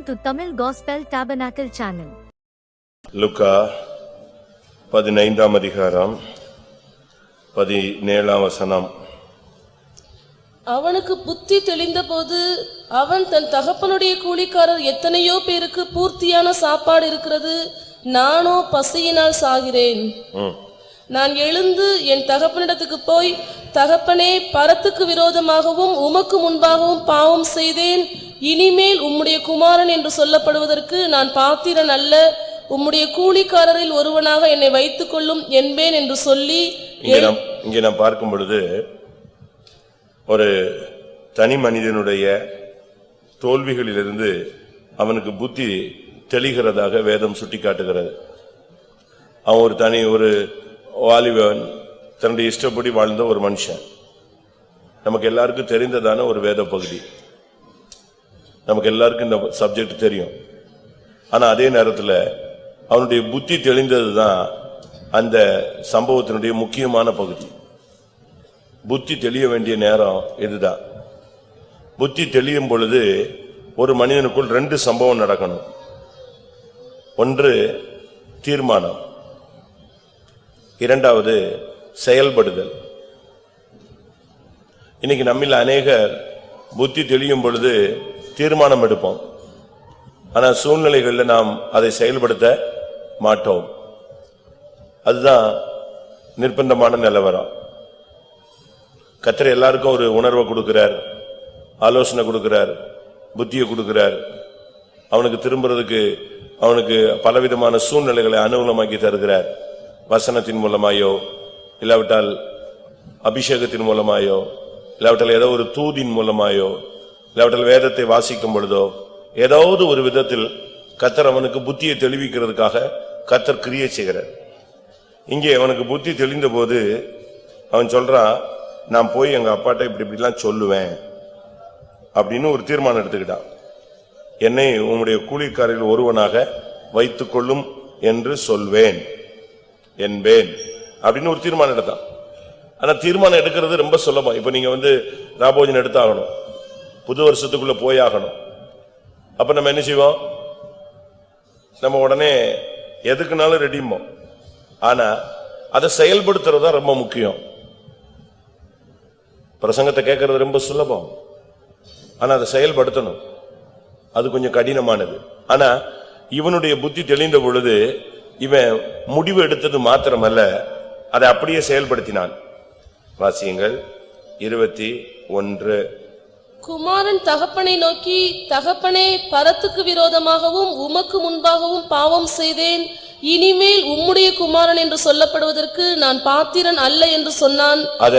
to Tamil Gospel Tabernacle channel. லுக்கா 15ஆம் அதிகாரம் 17ஆம் வசனம். அவனுக்கு புத்தி தெளிந்தபோது அவன் தன் தகப்பனுடைய கூலிக்காரர் எத்தனையோ பேருக்கு பூர்த்தியான சாப்பாடு இருக்கிறது, நானோ பசியினால் சாகிறேன். நான் எழுந்து என் தகப்பனிடத்துக்கு போய், தகப்பனே, பரத்துக்கு விரோதமாகவும் உமக்கு முன்பாகவும் பாவம் செய்தேன், இனிமேல் உம்முடைய குமாரன் என்று சொல்லப்படுவதற்கு நான் பாத்திரன் அல்ல, உம்முடைய கூலிக்காரரில் ஒருவனாக என்னை வைத்துக் கொள்ளும் என்பேன் என்று சொல்லி. இங்கே நாம் பார்க்கும் பொழுது ஒரு தனி மனிதனுடைய தோல்விகளிலிருந்து அவனுக்கு புத்தி தெளிகிறதாக வேதம் சுட்டி காட்டுகிறது. அவன் ஒரு வாலிபன், தன்னுடைய இஷ்டப்படி வாழ்ந்த ஒரு மனுஷன். நமக்கு எல்லாருக்கும் தெரிந்ததான ஒரு வேத பகுதி, நமக்கு எல்லாருக்கும் இந்த சப்ஜெக்ட் தெரியும். ஆனா அதே நேரத்தில் அவனுடைய புத்தி தெளிந்ததுதான் அந்த சம்பவத்தினுடைய முக்கியமான பகுதி. புத்தி தெளிய வேண்டிய நேரம் இதுதான். புத்தி தெளியும் பொழுது ஒரு மனிதனுக்குள் 2 சம்பவம் நடக்கணும். ஒன்று தீர்மானம், இரண்டாவது செயல்படுதல். இன்னைக்கு நம்மில் அநேகர் புத்தி தெளியும் பொழுது தீர்மானம் எடுப்போம், ஆனா சூழ்நிலைகளில் நாம் அதை செயல்படுத்த மாட்டோம். அதுதான் நிர்பந்தமான நிலவரம். கர்த்தர் எல்லாருக்கும் ஒரு உணர்வை கொடுக்கிறார், ஆலோசனை கொடுக்கிறார், புத்தியை கொடுக்கிறார். அவனுக்கு திரும்புறதுக்கு அவனுக்கு பலவிதமான சூழ்நிலைகளை அனுகூலமாக்கி தருகிறார். வசனத்தின் மூலமாயோ, இல்லாவிட்டால் அபிஷேகத்தின் மூலமாயோ, இல்லாவிட்டால் ஏதோ ஒரு தூதின் மூலமாயோ, இல்லாவிட்டால் வேதத்தை வாசிக்கும் பொழுதோ, ஏதாவது ஒரு விதத்தில் கர்த்தர் அவனுக்கு புத்தியை தெளிவிக்கிறதுக்காக கர்த்தர் கிரியை செய்கிறார். இங்கே அவனுக்கு புத்தி தெளிந்த போது அவன் சொல்றான், நான் போய் எங்க அப்பாட்ட இப்படிலாம் சொல்லுவேன் அப்படின்னு ஒரு தீர்மானம் எடுத்துக்கிட்டான். என்னை உம்முடைய கூலிக்காரரில் ஒருவனாக வைத்துக் கொள்ளும் என்று சொல்வேன் என்பேன் அப்படின்னு ஒரு தீர்மானம் எடுத்தான். ஆனா தீர்மானம் எடுக்கிறது ரொம்ப சுலபம். இப்ப நீங்க ராபோஜன் எடுத்தாகணும், புது வருஷத்துக்குள்ள போயாகணும். அப்ப நம்ம என்ன செய்வோம்? நம்ம உடனே எதுக்குனாலும் ரெடிம்போம். ஆனா அதை செயல்படுத்துறதா ரொம்ப முக்கியம். பிரசங்கத்தை கேட்கறது ரொம்ப சுலபம், ஆனா அதை செயல்படுத்தணும், அது கொஞ்சம் கடினமானது. ஆனா இவனுடைய புத்தி தெளிந்த பொழுது இவன் முடிவு எடுத்தது மாத்திரமல்ல, அதை அப்படியே செயல்படுத்தினான். வாசியுங்கள் 21. குமாரன் தகப்பனை நோக்கி, தகப்பனே, பரத்துக்கு விரோதமாகவும் உமக்கு முன்பாகவும் பாவம் செய்தேன், இனிமேல் உம்முடைய குமாரன் என்று சொல்லப்படுவதற்கு நான் பாத்திரன் அல்ல என்று சொன்னான். அத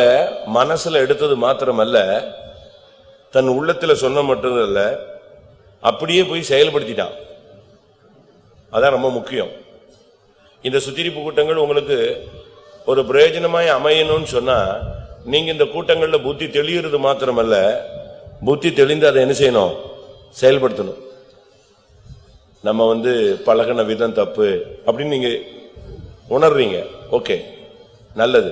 மனசுல எடுத்தது மாத்திரமல்ல, தன் உள்ளத்துல சொன்ன மட்டுமல்ல, அப்படியே போய் செயல்படுத்திட்டான். அதான் ரொம்ப முக்கியம். இந்த சுத்திரிப்பு கூட்டங்கள் உங்களுக்கு ஒரு பிரயோஜனமாய் அமையணும்னு சொன்னா, நீங்க இந்த கூட்டங்கள்ல புத்தி தெளிகிறது மாத்திரமல்ல, புத்தி தெளிந்து அதை என்ன செய்யணும்? செயல்படுத்தணும். நம்ம பழகின விதம் தப்பு அப்படின்னு நீங்க உணர்றீங்க, ஓகே, நல்லது.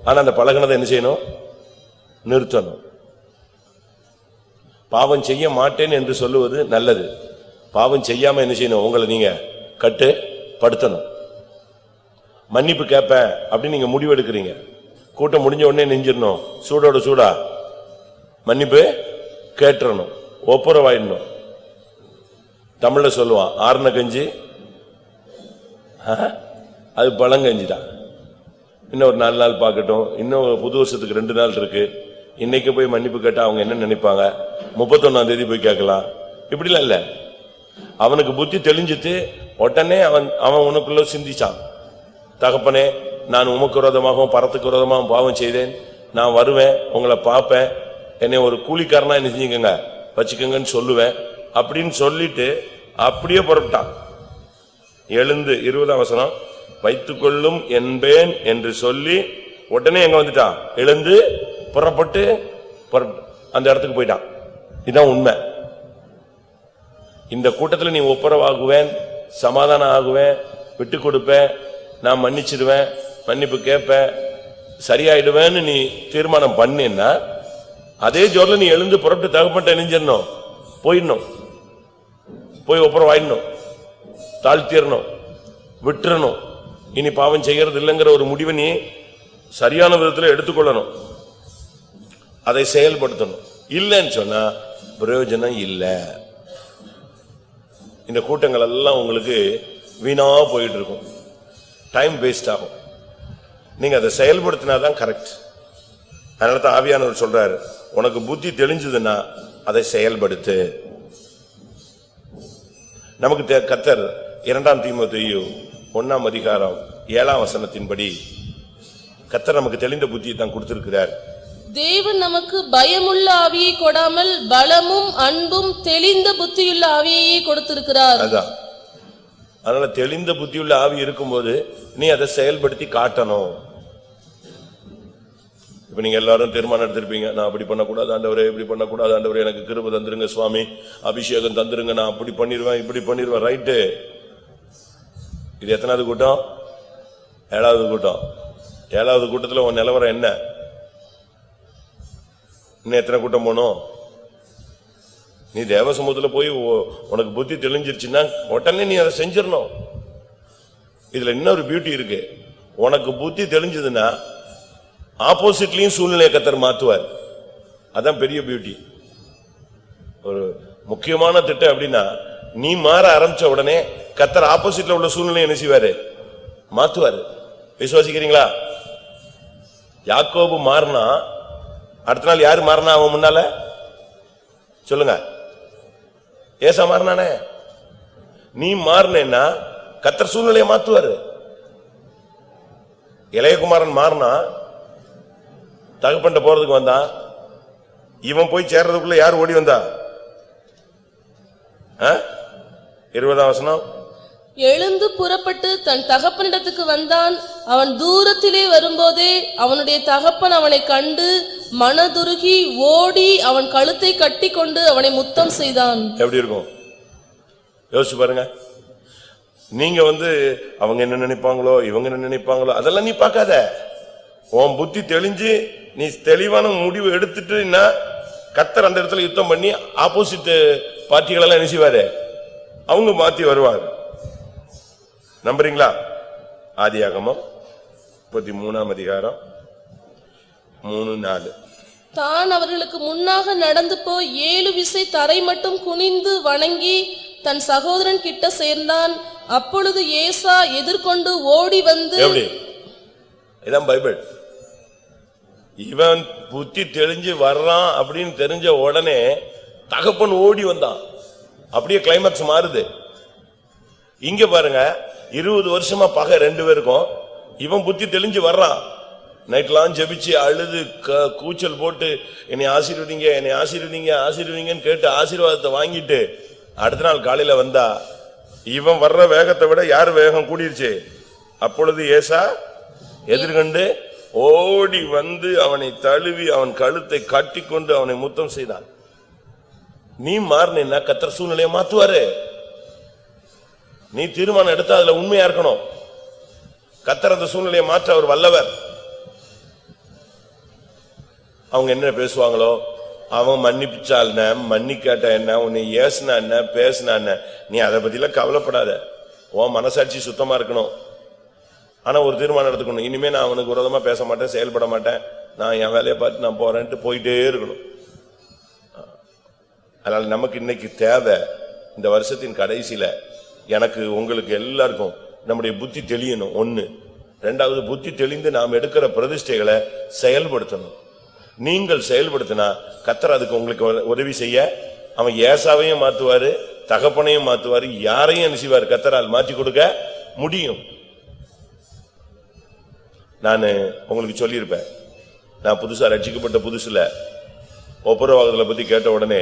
ஆனா அந்த பழகினதை என்ன செய்யணும்? நிறுத்தணும். பாவம் செய்ய மாட்டேன் என்று சொல்லுவது நல்லது. பாவம் செய்யாம என்ன செய்யணும்? உங்களை நீங்க கட்டுப்படுத்தணும். மன்னிப்பு கேட்பேன் அப்படின்னு நீங்க முடிவு எடுக்கிறீங்க, கூட்டம் முடிஞ்ச உடனே நெஞ்சிடணும், சூடோட சூடா மன்னிப்பு கேட்டுறணும், ஒப்புரவாயிடணும். தமிழ்ல சொல்லுவான், ஆறுன கஞ்சி அது பழங்கஞ்சி தான். இன்னும் ஒரு 4 நாள் பார்க்கட்டும், இன்னும் புது வருஷத்துக்கு 2 நாள் இருக்கு, இன்னைக்கு போய் மன்னிப்பு கேட்டா அவங்க என்ன நினைப்பாங்க, 31ஆம் தேதி போய் கேட்கலாம், இப்படிலாம் இல்ல. அவனுக்கு புத்தி தெளிஞ்சிட்டு உடனே அவன் உனக்குள்ள சிந்திச்சான், தகப்பனே, நான் உமக்கு விரோதமாகவும் பரத்துக்கு விரோதமாகவும் பாவம் செய்தேன், நான் வருவேன், உங்களை பார்ப்பேன், என்னை ஒரு கூலிக்காரனா என்ன செஞ்சுக்கங்க வச்சுக்கங்கன்னு சொல்லுவேன் அப்படின்னு சொல்லிட்டு அப்படியே புறப்பட்டான். எழுந்து 20ஆம் வசனம், வைத்துக்கொள்ளும் என்பேன் என்று சொல்லி உடனே எங்க வந்துட்டான்? எழுந்து புறப்பட்டு அந்த இடத்துக்கு போயிட்டான். இதுதான் உண்மை. இந்த கூட்டத்தில் நீ ஒப்புரவாகுவேன், சமாதானம் ஆகுவேன், விட்டு கொடுப்பேன், நான் மன்னிச்சிடுவேன், மன்னிப்பு கேட்பேன், சரியாயிடுவேன்னு நீ தீர்மானம் பண்ணினா, அதே ஜோர்ல நீ எழுந்து புறப்பட்டு தகப்பன்ட்ட நெஞ்சிடணும், போயிடணும். போய் ஒப்புறம் வாயிடணும், தாழ்த்திடணும், விட்டுறணும். இனி பாவம் செய்யறது இல்லைங்கிற ஒரு முடிவை நீ சரியான விதத்தில் எடுத்துக்கொள்ளணும், அதை செயல்படுத்தணும். இல்லைன்னு சொன்னா பிரயோஜனம் இல்லை. இந்த கூட்டங்கள் எல்லாம் உங்களுக்கு வீணா போயிட்டு இருக்கும், டைம் வேஸ்ட் ஆகும். நீங்க அதை செயல்படுத்தினாதான் கரெக்ட். அதனால தான் ஆவியானவர் சொல்றாரு, உனக்கு புத்தி தெளிஞ்சதுன்னா அதை செயல்படுத்து. நமக்கு கர்த்தர் 2 தீமோத்தேயு 1 அதிகாரம் 7 வசனத்தின்படி கர்த்தர் நமக்கு தெளிந்த புத்தியை தான் கொடுத்திருக்கிறார். தேவன் நமக்கு பயமுள்ள ஆவியை கொடாமல் பலமும் அன்பும் தெளிந்த புத்தியுள்ள ஆவியையே கொடுத்திருக்கிறார். அதான், அதனால தெளிந்த புத்தியுள்ள ஆவி இருக்கும்போது நீ அதை செயல்படுத்தி காட்டணும். இப்ப நீங்க எல்லாரும் தீர்மானம் எடுத்திருப்பீங்க, நான் அப்படி பண்ணக்கூடாது ஆண்டவரே, இப்படி பண்ணக்கூடாது ஆண்டவரே, எனக்கு கிருபை தந்துருங்க சுவாமி, அபிஷேகம் தந்துருங்க, நான் அப்படி பண்ணிடுவேன் இப்படி பண்ணிடுவேன். ரைட்டு, இது எத்தனாவது கூட்டம்? 7வது கூட்டம். 7வது கூட்டத்துல உன் நிலவரம் என்ன? இன்னும் எத்தனை கூட்டம் போனோம்? நீ தேவ சமூகத்துல போய் உனக்கு புத்தி தெளிஞ்சிருச்சுன்னா உடனே நீ அதை செஞ்சிடணும். இதுல இன்னொரு பியூட்டி இருக்கு, உனக்கு புத்தி தெளிஞ்சதுன்னா ஆப்போசிட்லயும் சூழ்நிலையை கர்த்தர் மாத்துவார். அதான் பெரிய பியூட்டி. ஒரு முக்கியமான திட்டம் அப்படின்னா, நீ மாற ஆரம்பிச்ச உடனே கர்த்தர் ஆப்போசிட்ல உள்ள சூழ்நிலையை என்ன செய்வாரு? மாத்துவாரு. விசுவாசிக்கிறீங்களா? யாக்கோபு மாறினா அடுத்த நாள் யாரு மாறினா அவன் முன்னால? சொல்லுங்க. ஏசா மாறினானே. நீ மாறினேன்னா கர்த்தர் சூழ்நிலையை மாத்துவாரு. இளையகுமாரன் மாறினா தகப்பன்ட்ட போறதுக்கு வந்தான், இவன் போய் சேர்றதுக்குள்ள யார் ஓடி வந்தா? 20ஆம் வசனம். எழுந்து புறப்பட்டு தன் தகப்பனிடத்துக்கு வந்தான். அவன் தூரத்திலே வரும்போதே அவனுடைய தகப்பன் அவனை கண்டு மனதுருகி ஓடி அவன் கழுத்தை கட்டி கொண்டு அவனை முத்தம் செய்தான். எப்படி இருக்கும் யோசிச்சு பாருங்க. நீங்க அவங்க என்ன நினைப்பாங்களோ, இவங்க என்ன நினைப்பாங்களோ, அதெல்லாம் நீ பார்க்காத. உன் புத்தி தெளிஞ்சு நீ தெளிவான முடிவு எடுத்துட்டுன்னா கர்த்தர் அந்த இடத்துல யுத்தம் பண்ணி ஆப்போசிட் பார்ட்டிகளெல்லாம் என்ன செய்வாரு? அவங்க மாத்தி வருவார். நம்புறீங்களா? ஆதியாகமம் 33ஆம் அதிகாரம் 3-4. தான் அவர்களுக்கு முன்னாக நடந்து போய் 7 விசை தரை மட்டும் குனிந்து வணங்கி தன் சகோதரன் கிட்ட சேர்ந்தான். அப்பொழுது ஏசா எதிர்கொண்டு ஓடி வந்து, இதான் பைபிள். இவன் புத்தி தெளிஞ்சு வர்றான் அப்படின்னு தெரிஞ்ச உடனே தகப்பன் ஓடி வந்தான். அப்படியே கிளைமாக்ஸ் மாறுது. இங்க பாருங்க, 20 வருஷமா பகை 2 பேருக்கும். இவன் புத்தி தெளிஞ்சு வர்றான், நைட்லாம் ஜெபிச்சு அழுது கூச்சல் போட்டு என்னை ஆசீர்வதிங்க, என்னை ஆசீர்வதிங்க, ஆசீர்வதிங்கன்னு கேட்டு ஆசீர்வாதத்தை வாங்கிட்டு அடுத்த நாள் காலையில வந்தா இவன் வர்ற வேகத்தை விட யார் வேகம் கூடிருச்சு? அப்பொழுது ஏசா எதிர்கண்டு ஓடி வந்து அவனை தழுவி அவன் கழுத்தை கட்டி கொண்டு அவனை முத்தம் செய்தான். நீ மாறினா கர்த்தர் சூழ்நிலையை மாத்துவாரு. நீ தீர்மானம் எடுத்தா அதுல உண்மையா இருக்கணும். கர்த்தர் அந்த சூழ்நிலையை மாற்ற அவர் வல்லவர். அவங்க என்ன பேசுவாங்களோ, அவன் மன்னிப்பிச்சா என்ன, மன்னிக்காட்ட என்ன, உன்னை ஏசுனா என்ன, பேசுனா என்ன, நீ அதை பத்திலாம் கவலைப்படாத. உன் மனசாட்சி சுத்தமா இருக்கணும். ஆனா ஒரு தீர்மானம் எடுத்துக்கணும், இனிமே நான் அவனுக்கு விரோதமா பேச மாட்டேன், செயல்பட மாட்டேன், நான் என் வேலையை பார்த்து நான் போறேன்ட்டு போயிட்டே இருக்கணும். அதனால நமக்கு இன்னைக்கு தேவை, இந்த வருஷத்தின் கடைசியில எனக்கு உங்களுக்கு எல்லாருக்கும் நம்முடைய புத்தி தெளியணும். 1. 2வது, புத்தி தெளிந்து நாம் எடுக்கிற பிரதிஷ்டைகளை செயல்படுத்தணும். நீங்கள் செயல்படுத்தினா கர்த்தர் அதுக்கு உங்களுக்கு உதவி செய்ய அவன் ஏசாவையும் மாத்துவாரு, தகப்பனையும் மாத்துவாரு, யாரையும் என்ன செய்வார்? கர்த்தரால் மாற்றி கொடுக்க முடியும். நான் உங்களுக்கு சொல்லியிருப்பேன், நான் புதுசா ரட்சிக்கப்பட்ட புதுசுல ஒப்புரவாகுதலை பத்தி கேட்ட உடனே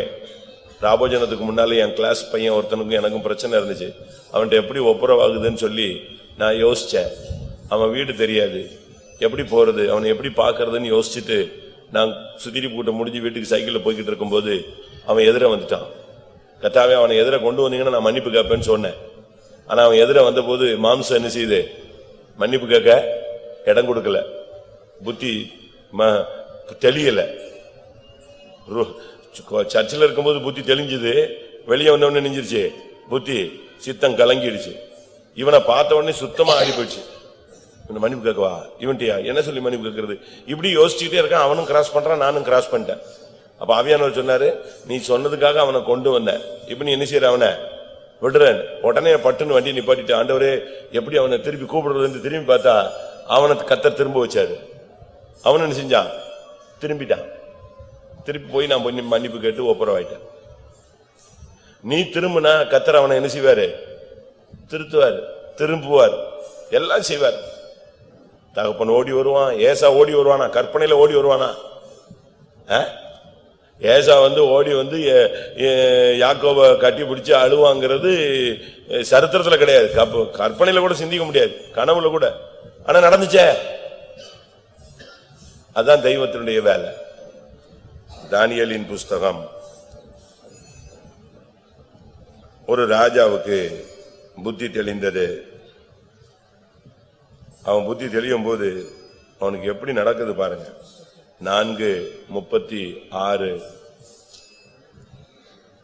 ராபோஜனத்துக்கு முன்னாலே என் கிளாஸ் பையன் ஒருத்தனுக்கும் எனக்கும் பிரச்சனை இருந்துச்சு. அவன்கிட்ட எப்படி ஒப்புரவாகுதுன்னு சொல்லி நான் யோசிச்சேன். அவன் வீடு தெரியாது, எப்படி போறது, அவனை எப்படி பாக்குறதுன்னு யோசிச்சுட்டு நான் சுத்திரி கூட்ட முடிஞ்சு வீட்டுக்கு சைக்கிள்ல போய்கிட்டு இருக்கும்போது அவன் எதிர வந்துட்டான். கர்த்தாவே, அவனை எதிர கொண்டு வந்தீங்கன்னா நான் மன்னிப்பு கேட்பேன்னு சொன்னேன். ஆனா அவன் எதிர வந்த போது மாம்சம் என்ன செய்யுது? மன்னிப்பு கேட்க இடம் கொடுக்கல, புத்தி தெளியல. சர்ச்சில் இருக்கும்போது புத்தி தெளிஞ்சது, வெளியே வந்தவொன்னு நெஞ்சிருச்சு புத்தி சித்தம் கலங்கிடுச்சு. இவனை பார்த்த உடனே சுத்தமா ஆடி போயிடுச்சு. இவனை மன்னிப்பு கேட்கவா, இவன்ட்டியா என்ன சொல்லி மன்னிப்பு கேட்கறது, இப்படி யோசிச்சுட்டே இருக்கான். அவனும் கிராஸ் பண்றான், நானும் கிராஸ் பண்ணிட்டேன். அப்ப ஆவியானவர் சொன்னாரு, நீ சொன்னதுக்காக அவனை கொண்டு வந்த, இப்ப நீ என்ன செய்யற, அவனை விடுறேன். உடனே பட்டுன்னு வண்டி நிப்பாட்டிட்டு, ஆண்டவரே எப்படி அவனை திருப்பி கூப்பிடுறது, திரும்பி பார்த்தா அவனை கர்த்தர் திரும்ப வச்சாரு. அவன் என்ன செஞ்சான், திரும்பிட்டான். திருப்பி போய் நான் மன்னிப்பு கேட்டு ஒப்புரவாயிட்டேன். நீ திரும்பினா கர்த்தர் அவனை என்ன செய்வாரு, திருத்துவார், திரும்புவார், எல்லாம் செய்வார். தகப்பன் ஓடி வருவான், ஏசா ஓடி வருவானா, கற்பனையில ஓடி வருவானா? ஏசா ஓடி யாக்கோபை கட்டி பிடிச்சு அழுவாங்கிறது சரித்திரத்துல கிடையாது, கற்பனையில கூட சிந்திக்க முடியாது, கனவுல கூட. ஆனா நடந்துச்சே. அதான் தெய்வத்தினுடைய வேலை. தானியேலின் புஸ்தகம். ஒரு ராஜாவுக்கு புத்தி தெளிந்தது. அவன் புத்தி தெளியும் போது அவனுக்கு எப்படி நடக்குது பாருங்க. 4:36.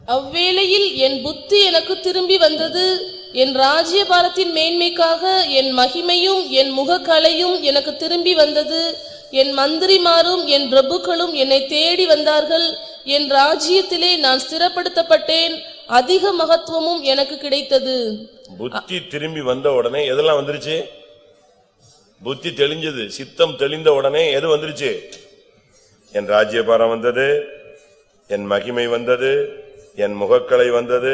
அவ்வேளையில் என் புத்தி எனக்கு திரும்பி வந்தது, என் ராஜ்யபாரத்தின் மேன்மைக்காக என் மகிமையும் என் முகக்கலையும் எனக்கு திரும்பி வந்தது. என் மந்திரிமாரும் என் பிரபுக்களும் என்னை தேடி வந்தார்கள். என் ராஜ்யத்திலே நான் ஸ்திரப்படுத்தப்பட்டேன், அதிக மகத்துவமும் எனக்கு கிடைத்தது. புத்தி திரும்பி வந்த உடனே எதெல்லாம் வந்துருச்சு? புத்தி தெளிஞ்சது, சித்தம் தெளிந்த உடனே எது வந்துருச்சு? என் ராஜ்யபாரம் வந்தது, என் மகிமை வந்தது, என் முகக்கலை வந்தது,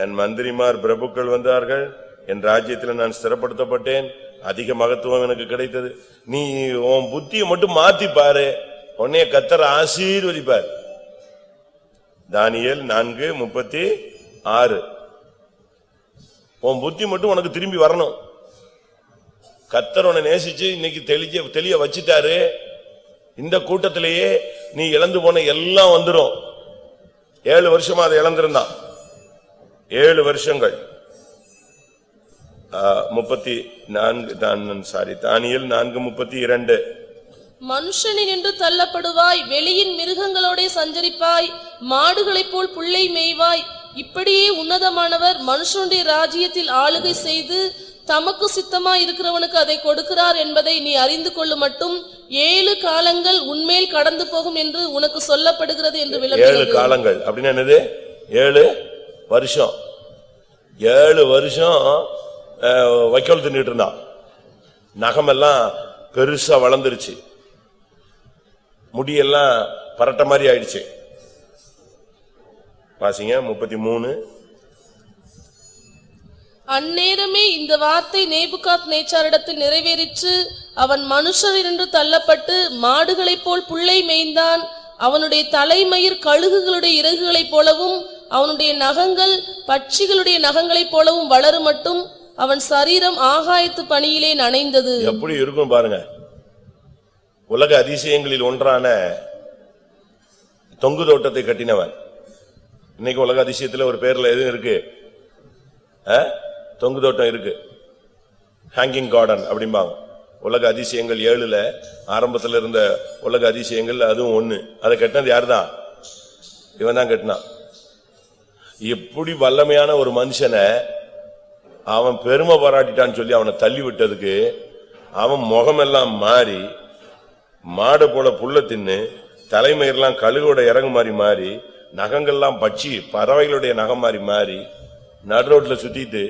என் மந்திரிமார் பிரபுக்கள் வந்தார்கள், என் ராஜ்யத்தில் நான் ஸ்திரப்படுத்தப்பட்டேன், அதிக மகத்துவம் எனக்கு கிடைத்தது. நீ உன் புத்தியை மட்டும் மாத்தி பாரு, உன்னைய கர்த்தர் ஆசீர்வதிப்பார். தானியேல் 4:36. உன் புத்தி மட்டும் உனக்கு திரும்பி வரணும். கர்த்தர் உன்னை நேசிச்சு இன்னைக்கு தெளிய வச்சிட்டாரு. இந்த கூட்டத்திலேயே நீ இழந்து போன எல்லாம் வந்துரும். 7 வருஷமா அதை இழந்திருந்தான். 7 வருஷங்கள். 34 தானியேல் 4:32. மனுஷனின் என்று தள்ளப்படுவாய், வெளியின் மிருகங்களோட சஞ்சரிப்பாய், மாடுகளைப் போல் புல்லை மேய்வாய். இப்படியே உன்னதமானவர் மனுஷனுடைய ராஜ்யத்தில் ஆளுகை செய்து தமக்கு சித்தமாய் இருக்கிறவனுக்கு அதை கொடுக்கிறார் என்பதை நீ அறிந்து கொள்ளு மட்டும் 7 காலங்கள் உன்மேல் கடந்து போகும் என்று உனக்கு சொல்லப்படுகிறது என்று விளக்குகிறது. 7 காலங்கள் அப்படின்னா என்னது? 7 வருஷம். 7 வருஷம் வைக்கோல் தின்னுட்டு இருந்தான். நகமெல்லாம் பெருசா வளர்ந்துருச்சு, முடியெல்லாம் பரட்ட மாதிரி ஆயிடுச்சு. வாசிங்க 33. அந்நேரமே இந்த வார்த்தை நேபுகாத் நேச்சாரிடத்தில் நிறைவேறிற்று. அவன் மனுஷரின்று தள்ளப்பட்டு மாடுகளைப் போல் புல்லை மேய்ந்தான். அவனுடைய தலைமயிர் கழுகுகளுடைய இறகுகளைப் போலவும் அவனுடைய நகங்கள் பட்சிகளுடைய நகங்களைப் போலவும் வளரும் மட்டும் அவன் சரீரம் ஆகாயத்து பனியிலே நனைந்தது. எப்படி இருக்கும் பாருங்க. உலக அதிசயங்களில் ஒன்றான தொங்கு தோட்டத்தை கட்டினவன். இன்னைக்கு உலக அதிசயத்துல ஒரு பேர்ல எதுவும் இருக்கு? தொங்கு தோட்டம் இருக்கு, ஹேங்கிங் கார்டன் அப்படிம்பாங்க. உலக அதிசயங்கள் 7ல ஆரம்பத்தில் இருந்த உலக அதிசயங்கள் அதுவும் 1. அதை கட்டினது யாருதான்? இவன் தான் கட்டினான். எப்படி வல்லமையான ஒரு மனுஷனை அவன் பெருமை பாராட்டிட்டான்னு சொல்லி அவனை தள்ளி விட்டதுக்கு அவன் முகமெல்லாம் மாறி மாடு போல புல்ல தின்னு, தலைமயிரெல்லாம் கழுகோட இறங்கு மாதிரி மாறி, நகங்கள்லாம் பட்சி பறவைகளுடைய நகம் மாதிரி மாறி, நடுரோட்ல சுத்திட்டு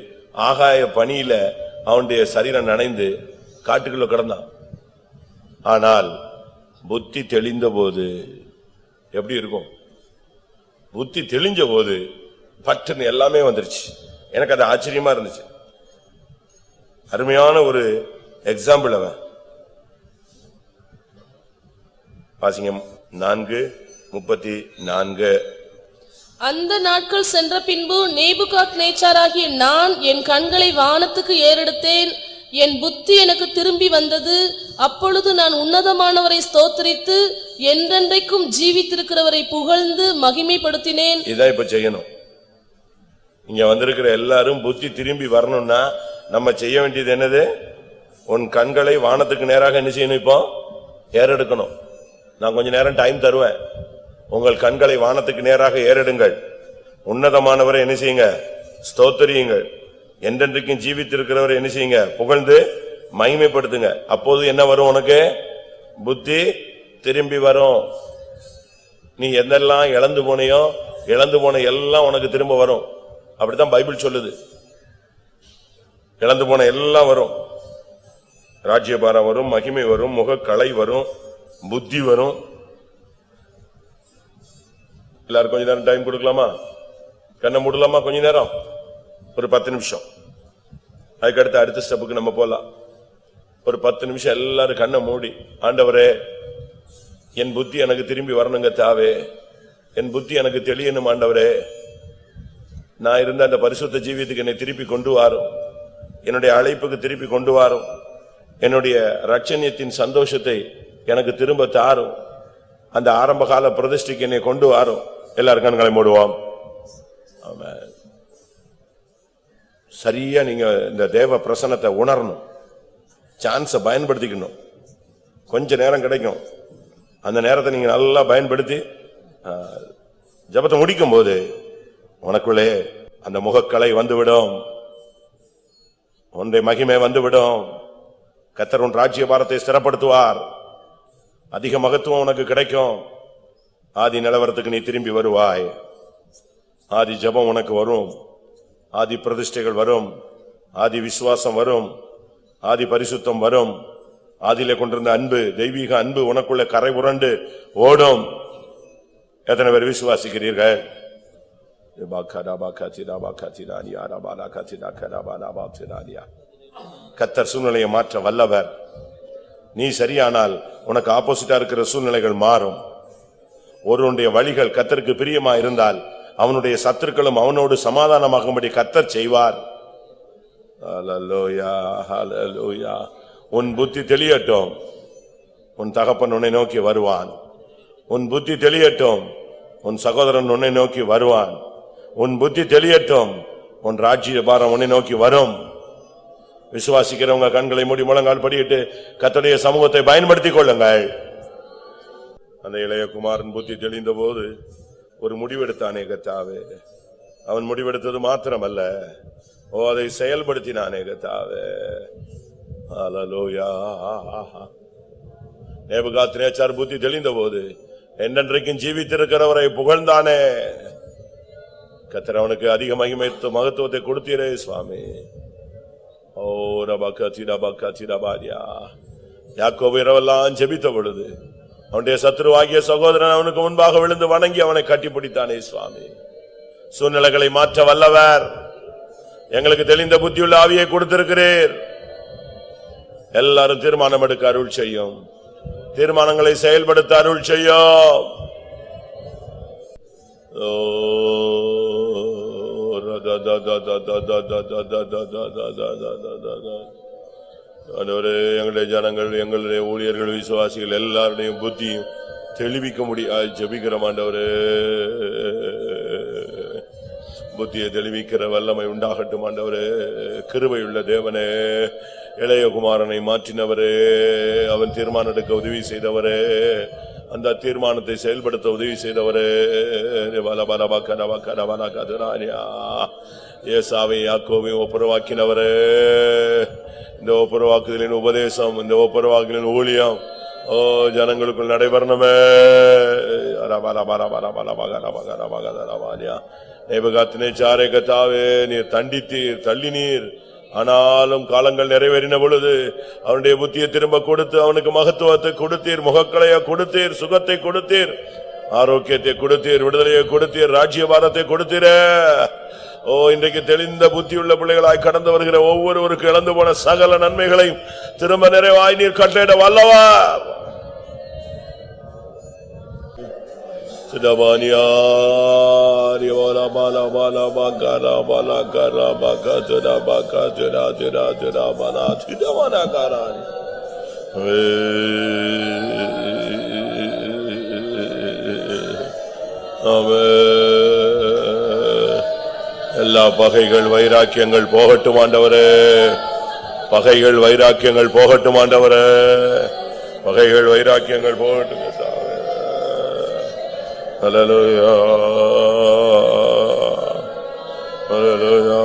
ஆகாய பனியில அவனுடைய சரீரம் நனைந்து காட்டுக்குள்ள கிடந்தான். ஆனால் புத்தி தெளிந்த போது எப்படி இருக்கும்? புத்தி தெளிஞ்ச போது பட்டுன்னு எல்லாமே வந்துருச்சு. எனக்கு அது ஆச்சரியமா இருந்துச்சு. அருமையான ஒரு எக்ஸாம்பிள் அவன். வாசிங்க 4:34. அந்த நாட்கள் சென்ற பின்பு நேபுகாத் நேச்சாராகிய நான் என் கண்களை வானத்துக்கு ஏறெடுத்தேன். என் புத்தி எனக்கு திரும்பி வந்தது. அப்பொழுது நான் உன்னதமானவரை ஸ்தோத்திரித்து என்றென்றைக்கும் ஜீவித்திருக்கிறவரை புகழ்ந்து மகிமைப்படுத்தினேன். இதான் இப்ப செய்யணும். இங்க வந்திருக்கிற எல்லாரும் புத்தி திரும்பி வரணும்னா நம்ம செய்ய வேண்டியது என்னது? உன் கண்களை வானத்துக்கு நேராக என்ன செய்யணும்? இப்போ ஏறெடுக்கணும். நான் கொஞ்ச நேரம் டைம் தருவேன். உங்கள் கண்களை வானத்துக்கு நேராக ஏறெடுங்கள். உன்னதமானவரை என்ன செய்யுங்க? ஸ்தோத்திரியுங்கள். என்றென்றைக்கும் ஜீவித்திருக்கிறவரை என்ன செய்யுங்க? புகழ்ந்து மகிமைப்படுத்துங்க. அப்போது என்ன வரும்? உனக்கு புத்தி திரும்பி வரும். நீ எதெல்லாம் இழந்து போனையோ, இழந்து போன எல்லாம் உனக்கு திரும்ப வரும். அப்படித்தான் பைபிள் சொல்லுது. இழந்து போன எல்லாம் வரும். ராஜ்யபாரம் வரும், மகிமை வரும், முகக்கலை வரும், புத்தி வரும். எல்லாரும் கொஞ்ச நேரம் டைம் கொடுக்கலாமா? கண்ணை மூடலாமா? கொஞ்ச நேரம், ஒரு 10 நிமிஷம். அதுக்கடுத்து அடுத்த ஸ்டெப்புக்கு நம்ம போலாம். ஒரு 10 நிமிஷம் எல்லாரும் கண்ணை மூடி, ஆண்டவரே என் புத்தி எனக்கு திரும்பி வரணுங்க தாவே, என் புத்தி எனக்கு தெளியணும் ஆண்டவரே, நான் இருந்த அந்த பரிசுத்த ஜீவியத்துக்கு என்னை திருப்பி கொண்டு வாரும், என்னுடைய அழைப்புக்கு திருப்பி கொண்டு வாரும், என்னுடைய ரட்சணியத்தின் சந்தோஷத்தை எனக்கு திரும்ப தாரும், அந்த ஆரம்பகால பிரதிஷ்டைக்கு என்னை கொண்டு வாரும். எல்லாரும் கண்களை மூடுவோம். ஆமென். சரியா நீங்க இந்த தேவ பிரசன்னத்தை உணரணும். சான்ஸை பயன்படுத்திக்கணும். கொஞ்ச நேரம் கிடைக்கும், அந்த நேரத்தை நீங்க நல்லா பயன்படுத்தி ஜெபத்தை முடிக்கும் போது உனக்குள்ளே அந்த முகக்கலை வந்துவிடும், உன்னுடைய மகிமை வந்துவிடும். கர்த்தர் உன் ராஜ்யபாரத்தை ஸ்திரப்படுத்துவார். அதிக மகத்துவம் உனக்கு கிடைக்கும். ஆதி நிலவரத்துக்கு நீ திரும்பி வருவாய். ஆதி ஜெபம் உனக்கு வரும், ஆதி பிரதிஷ்டைகள் வரும், ஆதி விசுவாசம் வரும், ஆதி பரிசுத்தம் வரும். ஆதியிலே கொண்டிருந்த அன்பு, தெய்வீக அன்பு உனக்குள்ள கரை புரண்டு ஓடும். எத்தனை பேர் விசுவாசிக்கிறீர்கள்? கர்த்தர் சூழ்நிலையை மாற்ற வல்லவர். நீ சரியானால் உனக்கு ஆப்போசிட்டா இருக்கிற சூழ்நிலைகள் மாறும். ஒருவனுடைய வழிகள் கர்த்தருக்கு பிரியமா இருந்தால் அவனுடைய சத்துருக்களும் அவனோடு சமாதானமாகும்படி கர்த்தர் செய்வார். ஹல்லேலூயா, ஹல்லேலூயா. உன் புத்தி தெளியட்டும், உன் தகப்பன் உன்னை நோக்கி வருவான். உன் புத்தி தெளியட்டும், உன் சகோதரன் உன்னை நோக்கி வருவான். உன் புத்தி தெளியட்டும், உன் ராஜ்யபாரம் உன்னை நோக்கி வரும். விசுவாசிக்கிறவங்க கண்களை மூடி முழங்கால் படியிட்டு கர்த்தருடைய சமூகத்தை பயன்படுத்திக் கொள்ளுங்கள். அந்த இளைய குமாரன் புத்தி தெளிந்த போது ஒரு முடிவெடுத்தானே கர்த்தாவே. அவன் முடிவெடுத்தது மாத்திரமல்ல, அதை செயல்படுத்தினானே கர்த்தாவே. ஹல்லேலூயா. நேபுகாத்நேச்சார் புத்தி தெளிந்த போது என்றென்றைக்கும் ஜீவித்திருக்கிறவரை புகழ்ந்தானே. கர்த்தர் அவனுக்கு அதிக மகிமை மகத்துவத்தை கொடுத்தீரே சுவாமி. ஓ ரபகதிரபகதிரபாரியா. யாக்கோபு இரவெல்லாம் ஜெபித்த பொழுது அவனுடைய சத்துருவாகிய சகோதரன் அவனுக்கு முன்பாக விழுந்து வணங்கி அவனை கட்டிப்பிடித்தானே சுவாமி. சூழ்நிலைகளை மாற்ற வல்லவர். எங்களுக்கு தெளிந்த புத்தியுள்ள ஆவியை கொடுத்திருக்கிறீர். எல்லாரும் தீர்மானம் எடுக்க அருள் செய்யும், தீர்மானங்களை செயல்படுத்த அருள் செய்யும். எங்களுடைய ஜனங்கள், எங்களுடைய ஊழியர்கள், விசுவாசிகள் எல்லாருடையும் புத்தியும் தெளிவிக்க முடியாது ஜெபிக்கிற ஆண்டவரே. புத்தியை தெளிவிக்கிற வல்லமை உண்டாகட்டும் ஆண்டவரே. கிருபையுள்ள தேவனே, இளைய குமாரனை மாற்றினவரே, அவன் தீர்மானம் எடுக்க உதவி செய்தவரே, அந்த தீர்மானத்தை செயல்படுத்த உதவி செய்தவரே. ஏசாவை யாக்கோபையும் ஒப்புரவாக்கினவரே. இந்த ஒப்புரவாக்குதலின் உபதேசம், இந்த ஒப்புரவாக்குதலின் ஊழியம் ஜனங்களுக்குள் நடைபெறணுமே. நேபுகாத்நேச்சாரை கர்த்தாவே நீர் தண்டித்தீர், தள்ளினீர். ஆனாலும் காலங்கள் நிறைவேறின பொழுது அவனுடைய புத்தியை திரும்ப கொடுத்து அவனுக்கு மகத்துவத்தை கொடுத்தீர், முகக்கலையை கொடுத்தீர், சுகத்தை கொடுத்தீர், ஆரோக்கியத்தை கொடுத்தீர், விடுதலையை கொடுத்தீர், ராஜ்யபாரத்தை கொடுத்தீரே. இன்றைக்கு தெளிந்த புத்தியுள்ள பிள்ளைகளாய் கடந்து வருகிற ஒவ்வொருவருக்கு இழந்து போன சகல நன்மைகளையும் திரும்ப நிறைவாய் நீர் கட்டளையிட வல்லவர். எல்லா பகைகள் வைராக்கியங்கள் போகட்டும் ஆண்டவரே. பகைகள் வைராக்கியங்கள் போகட்டும் ஆண்டவரே. பகைகள் வைராக்கியங்கள் போகட்டும். ஹல்லேலூயா. அல்லேலூயா